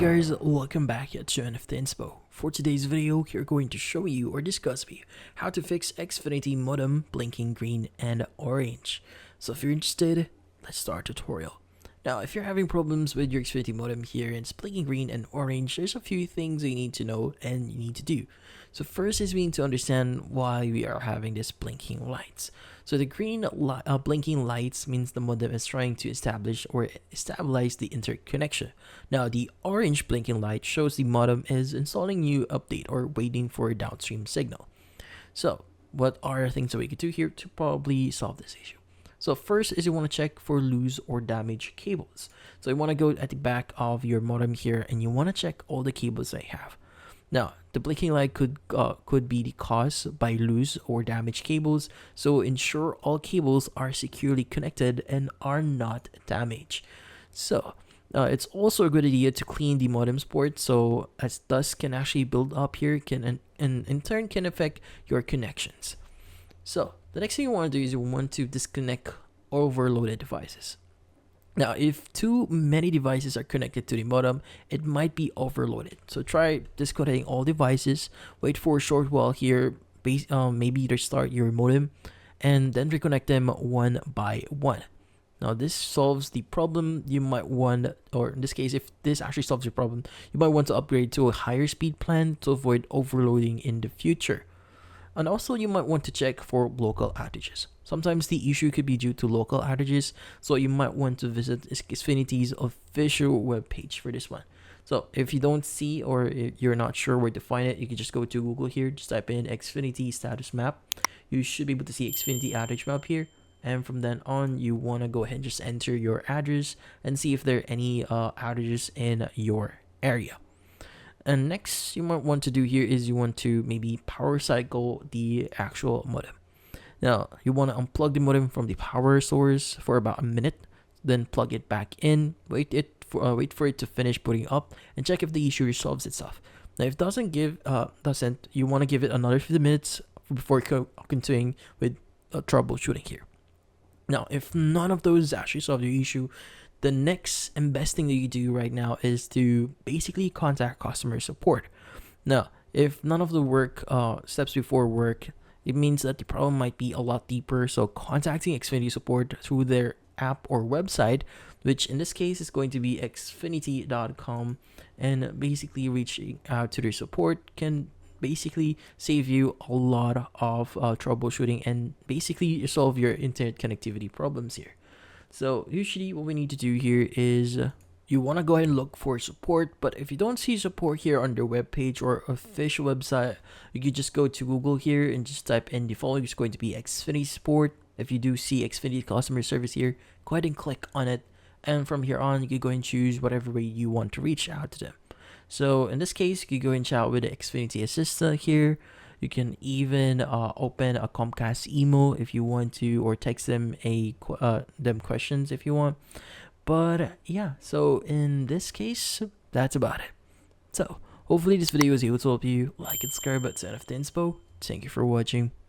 guys, welcome back to NFT Inspo. For today's video, we're going to show you or discuss with you how to fix Xfinity Modem blinking green and orange. So if you're interested, let's start the tutorial. Now, if you're having problems with your Xfinity Modem here and it's blinking green and orange, there's a few things you need to know and you need to do. So first is we need to understand why we are having this blinking lights. So the green blinking lights means the modem is trying to establish or stabilize the interconnection. Now the orange blinking light shows the modem is installing new update or waiting for a downstream signal. So what are things that we could do here to probably solve this issue? So first is you want to check for loose or damaged cables. So you want to go at the back of your modem here and you want to check all the cables they have. Now, the blinking light could be caused by loose or damaged cables, so ensure all cables are securely connected and are not damaged. So, it's also a good idea to clean the modem's port, so as dust can actually build up here and in turn can affect your connections. So, the next thing you want to do is you want to disconnect overloaded devices. Now, if too many devices are connected to the modem, it might be overloaded. So try disconnecting all devices, wait for a short while here, maybe restart your modem, and then reconnect them one by one. Now, this solves the problem. You might want, or in this case, if this actually solves your problem, you might want to upgrade to a higher speed plan to avoid overloading in the future. And also, you might want to check for local outages. Sometimes the issue could be due to local outages, so you might want to visit Xfinity's official webpage for this one. So if you don't see or if you're not sure where to find it, you can just go to Google here, just type in Xfinity status map. You should be able to see Xfinity outage map here. And from then on, you want to go ahead and just enter your address and see if there are any outages in your area. And next you might want to do here is you want to maybe power cycle the actual modem. Now you want to unplug the modem from the power source for about a minute, then plug it back in, wait for it to finish booting up, and check if the issue resolves itself. Now if it doesn't, you want to give it another 50 minutes before continuing with troubleshooting here. Now if none of those actually solve the issue, the next and best thing that you do right now is to basically contact customer support. Now, if none of the steps before work, it means that the problem might be a lot deeper. So contacting Xfinity support through their app or website, which in this case is going to be xfinity.com, and basically reaching out to their support can basically save you a lot of troubleshooting and basically solve your internet connectivity problems here. So usually what we need to do here is you want to go ahead and look for support, but if you don't see support here on their webpage or official website, you can just go to Google here and just type in the following. It's going to be Xfinity support. If you do see Xfinity customer service here, go ahead and click on it, and from here on you can go and choose whatever way you want to reach out to them. So in this case, you can go and chat with the Xfinity assistant here. You can even open a Comcast email if you want to, or text them them questions if you want. But yeah, so in this case, that's about it. So hopefully this video was able to help you. Like and subscribe at NFT Inspo. Thank you for watching.